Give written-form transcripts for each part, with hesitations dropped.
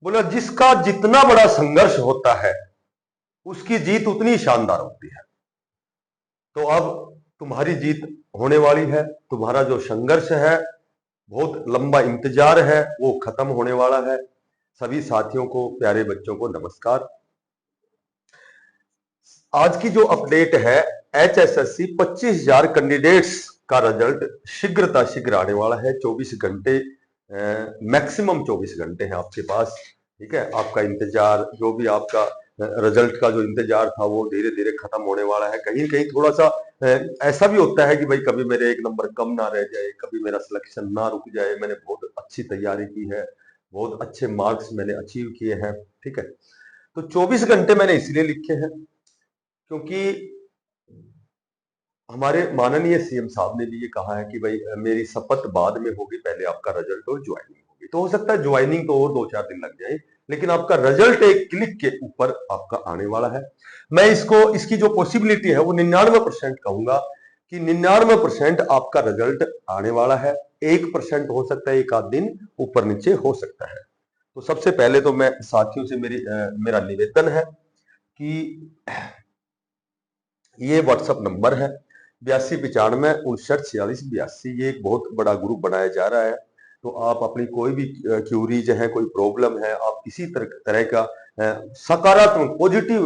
बोला जिसका जितना बड़ा संघर्ष होता है उसकी जीत उतनी शानदार होती है। तो अब तुम्हारी जीत होने वाली है। तुम्हारा जो संघर्ष है, बहुत लंबा इंतजार है, वो खत्म होने वाला है। सभी साथियों को, प्यारे बच्चों को नमस्कार। आज की जो अपडेट है, HSSC 25,000 कैंडिडेट्स का रिजल्ट शीघ्र आने वाला है। 24 घंटे, मैक्सिमम 24 घंटे हैं आपके पास। ठीक है, आपका इंतजार, जो भी आपका रिजल्ट का जो इंतजार था, वो धीरे धीरे खत्म होने वाला है। कहीं कहीं थोड़ा सा ऐसा भी होता है कि भाई कभी मेरे 1 नंबर कम ना रह जाए, कभी मेरा सिलेक्शन ना रुक जाए। मैंने बहुत अच्छी तैयारी की है, बहुत अच्छे मार्क्स मैंने अचीव किए हैं। ठीक है, तो 24 घंटे मैंने इसलिए लिखे हैं क्योंकि हमारे माननीय सीएम साहब ने भी ये कहा है कि भाई मेरी शपथ बाद में होगी, पहले आपका रिजल्ट और ज्वाइनिंग होगी। तो हो सकता है ज्वाइनिंग तो और 2-4 दिन लग जाए, लेकिन आपका रिजल्ट एक क्लिक के ऊपर आपका आने वाला है। मैं इसकी जो पॉसिबिलिटी है वो 99% कहूंगा कि 99% आपका रिजल्ट आने वाला है। 1% हो सकता है, एक आध दिन ऊपर नीचे हो सकता है। तो सबसे पहले तो मैं साथियों से मेरा निवेदन है कि ये व्हाट्सएप नंबर है 8295594682। ये एक बहुत बड़ा ग्रुप बनाया जा रहा है। तो आप अपनी कोई भी क्यूरीज है, कोई प्रॉब्लम है, आप किसी तरह का सकारात्मक पॉजिटिव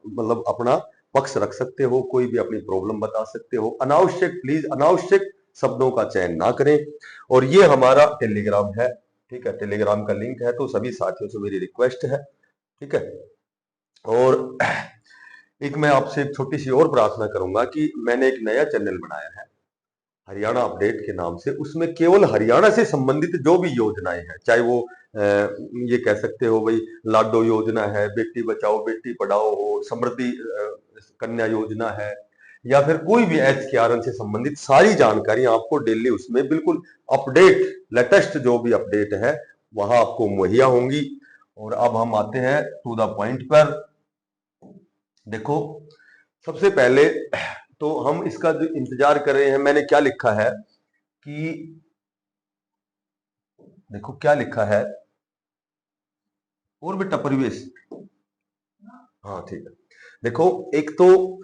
मतलब अपना पक्ष रख सकते हो। कोई भी अपनी प्रॉब्लम बता सकते हो। प्लीज अनावश्यक शब्दों का चयन ना करें। और ये हमारा टेलीग्राम है। ठीक है, टेलीग्राम का लिंक है। तो सभी साथियों से मेरी रिक्वेस्ट है। ठीक है, और एक मैं आपसे एक छोटी सी और प्रार्थना करूंगा कि मैंने एक नया चैनल बनाया है हरियाणा अपडेट के नाम से। उसमें केवल हरियाणा से संबंधित जो भी योजनाएं हैं, चाहे वो ये कह सकते हो भाई लाडो योजना है, बेटी बचाओ बेटी पढ़ाओ हो, समृद्धि कन्या योजना है, या फिर कोई भी HKRN से संबंधित सारी जानकारी आपको डेली उसमें बिल्कुल अपडेट, लेटेस्ट जो भी अपडेट है वहां आपको मुहैया होंगी। और अब हम आते हैं टू द पॉइंट पर। देखो, सबसे पहले तो हम इसका जो इंतजार कर रहे हैं, मैंने क्या लिखा है कि देखो क्या लिखा है, और बेटा परिवेश, हाँ ठीक है। देखो, एक तो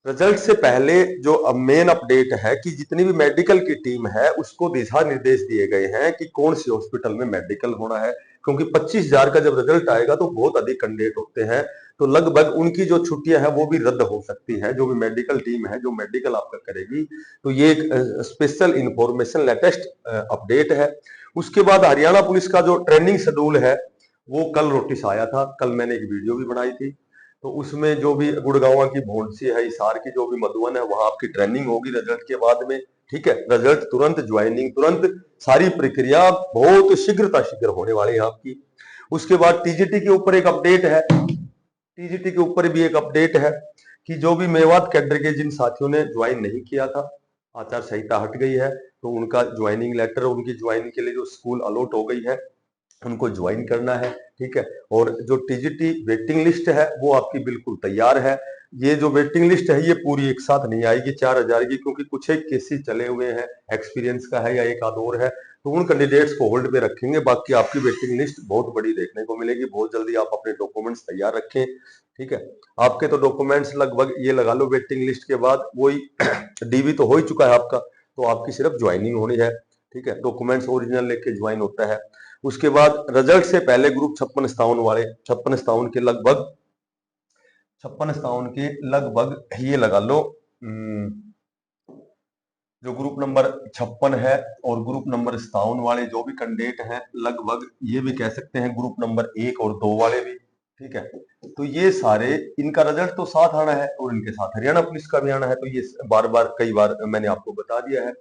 रिजल्ट से पहले जो मेन अपडेट है कि जितनी भी मेडिकल की टीम है उसको दिशा निर्देश दिए गए हैं कि कौन सी हॉस्पिटल में मेडिकल होना है। क्योंकि 25,000 का जब रिजल्ट आएगा तो बहुत अधिक कैंडिडेट होते हैं, तो लगभग उनकी जो छुट्टियां हैं वो भी रद्द हो सकती है। जो भी मेडिकल टीम है जो मेडिकल आपका करेगी, तो ये एक स्पेशल इंफॉर्मेशन, लेटेस्ट अपडेट है। उसके बाद हरियाणा पुलिस का जो ट्रेनिंग शेड्यूल है वो कल नोटिस आया था। कल मैंने एक वीडियो भी बनाई थी। तो उसमें जो भी गुड़गांव की भोंडसी है, हिसार की जो भी मधुबन है, वहां आपकी ट्रेनिंग होगी रिजल्ट के बाद में। ठीक है, रिजल्ट तुरंत, ज्वाइनिंग तुरंत, सारी प्रक्रिया बहुत शीघ्र होने वाली है आपकी। उसके बाद टीजीटी के ऊपर एक अपडेट है। टीजीटी के ऊपर भी एक अपडेट है कि जो भी मेवात कैडर के जिन साथियों ने ज्वाइन नहीं किया था, आचार संहिता हट गई है, तो उनका ज्वाइनिंग लेटर, उनकी ज्वाइनिंग के लिए जो स्कूल अलॉट हो गई है, उनको ज्वाइन करना है। ठीक है, और जो टीजीटी वेटिंग लिस्ट है वो आपकी बिल्कुल तैयार है। ये जो वेटिंग लिस्ट है ये पूरी एक साथ नहीं आएगी 4,000 की, क्योंकि कुछ एक केसेस चले हुए हैं, एक्सपीरियंस का है या एक आध और है, तो उन कैंडिडेट्स को होल्ड पे रखेंगे। बाकी आपकी वेटिंग लिस्ट बहुत बड़ी देखने को मिलेगी। बहुत जल्दी आप अपने डॉक्यूमेंट्स तैयार रखें। ठीक है, आपके तो डॉक्यूमेंट्स लगभग ये लगा लो वेटिंग लिस्ट के बाद वही डीवी तो हो ही चुका है आपका, तो आपकी सिर्फ ज्वाइनिंग होनी है। ठीक है, डॉक्यूमेंट्स ओरिजिनल लेके ज्वाइन होता है। उसके बाद रिजल्ट से पहले ग्रुप 56 वाले, 56 के लगभग, 56 के लगभग ये लगा लो, जो ग्रुप नंबर 56 है और ग्रुप नंबर 57 वाले जो भी कैंडिडेट हैं, लगभग ये भी कह सकते हैं ग्रुप नंबर 1 और 2 वाले भी। ठीक है, तो ये सारे, इनका रिजल्ट तो साथ आना है और इनके साथ हरियाणा पुलिस का भी आना है। तो ये कई बार मैंने आपको बता दिया है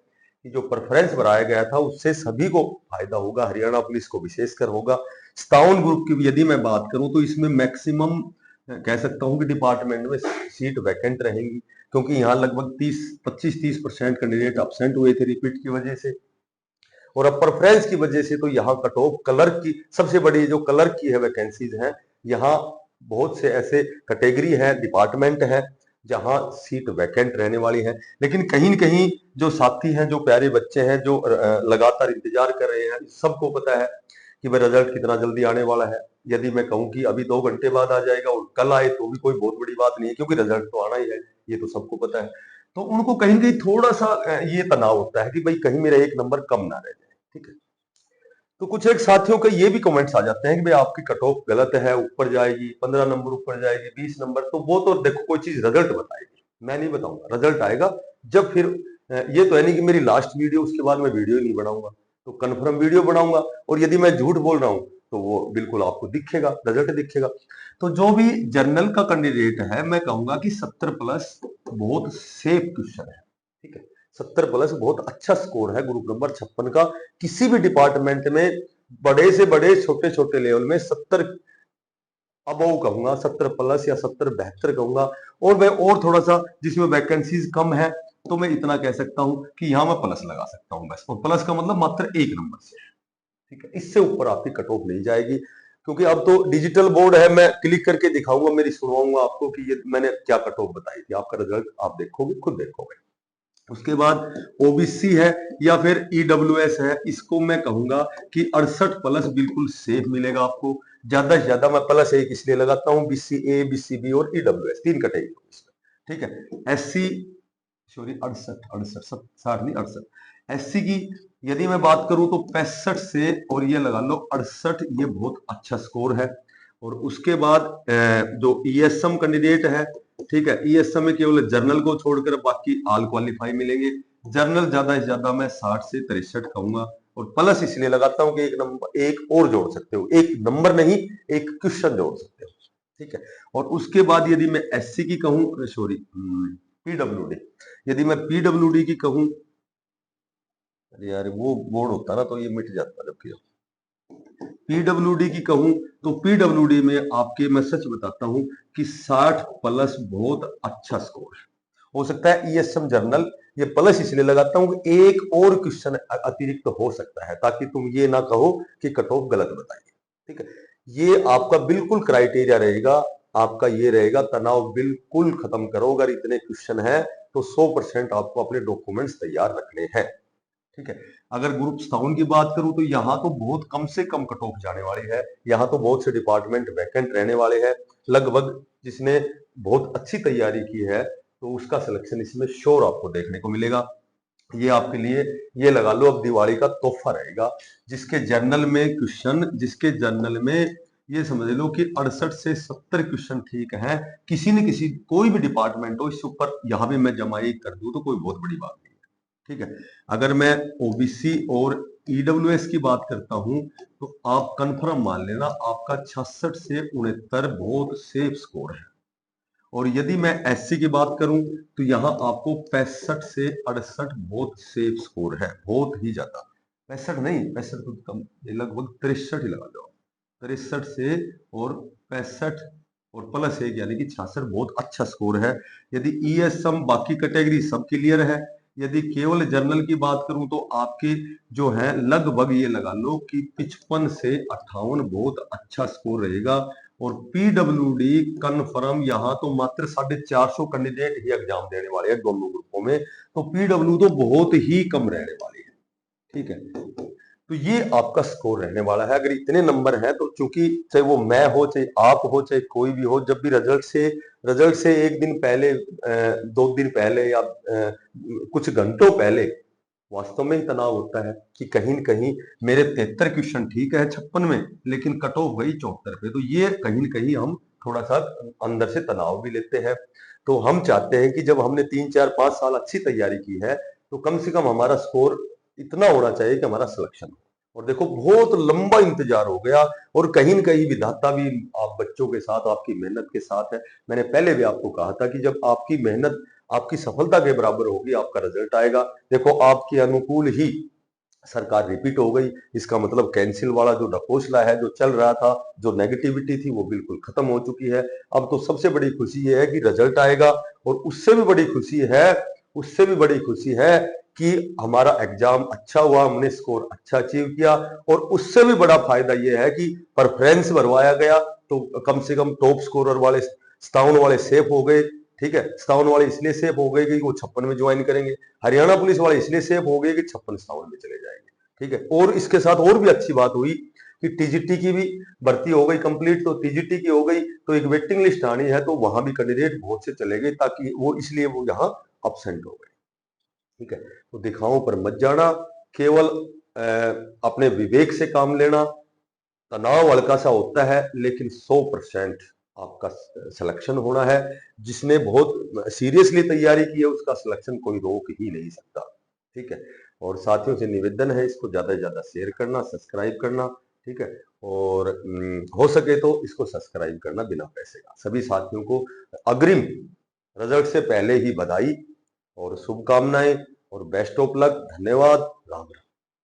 कि जो प्रेफरेंस बनाया गया था उससे सभी को फायदा होगा, हरियाणा पुलिस को विशेषकर होगा। 57 ग्रुप की भी यदि मैं बात करूं तो इसमें मैक्सिमम कह सकता हूं कि डिपार्टमेंट में सीट वैकेंट रहेंगी, क्योंकि यहाँ लगभग 25-30% कैंडिडेट एब्सेंट हुए थे रिपीट की वजह से। और अब प्रेफरेंस की वजह से तो यहाँ कट ऑफ क्लर्क की सबसे बड़ी, जो क्लर्क की है वैकेंसीज हैं, यहाँ बहुत से ऐसे कैटेगरी है, डिपार्टमेंट है जहां सीट वैकेंट रहने वाली है। लेकिन कहीं न कहीं जो साथी हैं, जो प्यारे बच्चे हैं, जो लगातार इंतजार कर रहे हैं, सबको पता है कि भाई रिजल्ट कितना जल्दी आने वाला है। यदि मैं कहूँ कि अभी 2 घंटे बाद आ जाएगा और कल आए तो भी कोई बहुत बड़ी बात नहीं है, क्योंकि रिजल्ट तो आना ही है, ये तो सबको पता है। तो उनको कहीं न कहीं थोड़ा-सा ये तनाव होता है कि भाई कहीं मेरा 1 नंबर कम ना रह जाए, ठीक है? तो कुछ एक साथियों के ये भी कमेंट्स आ जाते हैं कि भाई आपकी कट ऑफ गलत है, ऊपर जाएगी, 15 नंबर ऊपर जाएगी, 20 नंबर। तो वो तो देखो कोई चीज़ रिजल्ट बताएगी, मैं नहीं बताऊँगा। रिजल्ट आएगा जब फिर ये तो है नहीं कि मेरी लास्ट वीडियो उसके बाद मैं वीडियो ही नहीं बनाऊँगा। तो कन्फर्म वीडियो बनाऊँगा, और यदि मैं झूठ बोल रहा हूँ तो वो बिल्कुल आपको दिखेगा, रिजल्ट दिखेगा। तो जो भी जर्नल का कैंडिडेट है, मैं कहूँगा कि 70 प्लस बहुत सेफ क्वेश्चन है, ठीक है? 70 प्लस बहुत अच्छा स्कोर है ग्रुप नंबर 56 का। किसी भी डिपार्टमेंट में बड़े से बड़े, छोटे छोटे लेवल में 70 अबव कहूंगा, 70 प्लस या 70 72 कहूंगा। और मैं और थोड़ा सा जिसमें वैकेंसीज कम है तो मैं इतना कह सकता हूं कि यहां मैं प्लस लगा सकता हूं बस। और प्लस का मतलब मात्र 1 नंबर से, ठीक है? इससे ऊपर आपकी कट ऑफ नहीं जाएगी, क्योंकि अब तो डिजिटल बोर्ड है। मैं क्लिक करके दिखाऊंगा, मेरी सुनवाऊंगा आपको कि ये मैंने क्या कट ऑफ बताई थी। आपका रिजल्ट आप देखोगे, खुद देखोगे। उसके बाद ओबीसी है या फिर ईडब्ल्यूएस है, इसको मैं कहूंगा कि 68 प्लस बिल्कुल सेफ मिलेगा आपको। ज्यादा से ज्यादा मैं प्लस 1 इसलिए लगाता हूं, बीसीए, बीसीबी और ईडब्ल्यूएस 3 कैटेगरी, ठीक है? एससी, सॉरी 68, 60 नहीं 68। एससी की यदि मैं बात करूं तो 65 से, और ये लगा लो 68, ये बहुत अच्छा स्कोर है। और उसके बाद जो ईएसएम कैंडिडेट है, ठीक है, ईएसएम में केवल जर्नल को छोड़कर बाकी ऑल क्वालिफाई मिलेंगे। जर्नल ज्यादा से ज्यादा मैं 60 से 63 कहूंगा। और प्लस इसलिए लगाता हूं कि एक नंबर एक और जोड़ सकते हो, एक नंबर नहीं, एक क्वेश्चन जोड़ सकते हो, ठीक है? और उसके बाद यदि मैं एससी की कहूं, सॉरी पीडब्ल्यूडी, यदि मैं पीडब्ल्यूडी की कहूं, अरे यार वो बोर्ड होता ना तो ये मिट जाता। जबकि पीडब्ल्यूडी की कहूं तो पीडब्ल्यूडी में आपके, मैं सच बताता हूं कि 60 प्लस बहुत अच्छा स्कोर है। हो सकता है ईएसएम जर्नल, ये प्लस इसलिए लगाता हूं कि एक और क्वेश्चन अतिरिक्त हो सकता है, ताकि तुम ये ना कहो कि कट ऑफ गलत बताइए, ठीक है? ये आपका बिल्कुल क्राइटेरिया रहेगा। आपका ये रहेगा, तनाव बिल्कुल खत्म करो। अगर इतने क्वेश्चन है तो 100% आपको अपने डॉक्यूमेंट्स तैयार रखने हैं, ठीक है? अगर ग्रुप 57 की बात करूं तो यहाँ तो बहुत कम से कम कट ऑफ जाने वाली है। यहाँ तो बहुत से डिपार्टमेंट वैकेंट रहने वाले हैं। लगभग जिसने बहुत अच्छी तैयारी की है तो उसका सिलेक्शन इसमें श्योर आपको देखने को मिलेगा। ये आपके लिए, ये लगा लो अब दिवाली का तोहफा रहेगा। जिसके जर्नल में क्वेश्चन, जिसके जर्नल में ये समझ लो कि 68 से 70 क्वेश्चन ठीक है, किसी न किसी, कोई भी डिपार्टमेंट हो, इसके ऊपर यहाँ भी मैं जमाई कर दूं तो कोई बहुत बड़ी बात नहीं है, ठीक है? अगर मैं ओबीसी और ईडब्ल्यूएस की बात करता हूं तो आप कंफर्म मान लेना आपका 66 से 69 बहुत सेफ स्कोर है। और यदि मैं एससी की बात करूं तो यहां आपको 65 से 68 बहुत सेफ स्कोर है, बहुत ही ज्यादा। 65 नहीं, 65 तो कम, लगभग 63 ही लगा दो। 63 से और 65 और प्लस 1 यानी कि 66 बहुत अच्छा स्कोर है। यदि ईएसएम बाकी कैटेगरी सब क्लियर है। यदि केवल जर्नल की बात करूं तो आपके जो है लगभग ये लगा लो कि 55 से 58 बहुत अच्छा स्कोर रहेगा। और पीडब्ल्यूडी कन्फर्म, यहाँ तो मात्र 450 कैंडिडेट ही एग्जाम देने वाले हैं दोनों ग्रुपों में, तो पीडब्ल्यू तो बहुत ही कम रहने वाली है, ठीक है? तो ये आपका स्कोर रहने वाला है। अगर इतने नंबर हैं तो, चूंकि चाहे वो मैं हो, चाहे आप हो, चाहे कोई भी हो, जब भी रिजल्ट से एक दिन पहले, 2 दिन पहले या कुछ घंटों पहले वास्तव में ही तनाव होता है कि कहीं न कहीं मेरे 73 क्वेश्चन ठीक है 56 में, लेकिन कट ऑफ गई 74 पे। तो ये कहीं न कहीं हम थोड़ा सा अंदर से तनाव भी लेते हैं। तो हम चाहते हैं कि जब हमने 3, 4, 5 साल अच्छी तैयारी की है तो कम से कम हमारा स्कोर इतना होना चाहिए कि हमारा सिलेक्शन हो। और देखो बहुत लंबा इंतजार हो गया, और कहीं न कहीं विधाता भी आप बच्चों के साथ, आपकी मेहनत के साथ है। मैंने पहले भी आपको कहा था कि जब आपकी मेहनत आपकी सफलता के बराबर होगी, आपका रिजल्ट आएगा। देखो आपके अनुकूल ही सरकार रिपीट हो गई। इसका मतलब कैंसिल वाला जो ढकोसला है, जो चल रहा था, जो नेगेटिविटी थी, वो बिल्कुल खत्म हो चुकी है। अब तो सबसे बड़ी खुशी ये है कि रिजल्ट आएगा। और उससे भी बड़ी खुशी है कि हमारा एग्जाम अच्छा हुआ, हमने स्कोर अच्छा अचीव किया। और उससे भी बड़ा फायदा यह है कि प्रेफरेंस भरवाया गया, तो कम से कम टॉप स्कोरर वाले 57 वाले सेफ हो गए। ठीक है, 57 वाले इसलिए सेफ हो गए कि वो 56 में ज्वाइन करेंगे, हरियाणा पुलिस वाले इसलिए सेफ हो गए कि 56-57 में चले जाएंगे। ठीक है, और इसके साथ और भी अच्छी बात हुई कि टीजीटी की भी भर्ती हो गई कंप्लीट, तो टीजीटी की हो गई तो एक वेटिंग लिस्ट आनी है, तो वहां भी कैंडिडेट बहुत से चले गए, ताकि वो इसलिए वो यहाँ अपसेंट हो गए। ठीक है, तो दिखाओं पर मत जाना, केवल अपने विवेक से काम लेना। तनाव हल्का सा होता है, लेकिन 100% आपका सिलेक्शन होना है। जिसने बहुत सीरियसली तैयारी की है उसका सिलेक्शन कोई रोक ही नहीं सकता। ठीक है, और साथियों से निवेदन है इसको ज्यादा से ज्यादा शेयर करना, सब्सक्राइब करना। ठीक है, और हो सके तो इसको सब्सक्राइब करना बिना पैसे का। सभी साथियों को अग्रिम रिजल्ट से पहले ही बधाई और शुभकामनाएं और बेस्ट ऑफ लक। धन्यवाद। राम राम।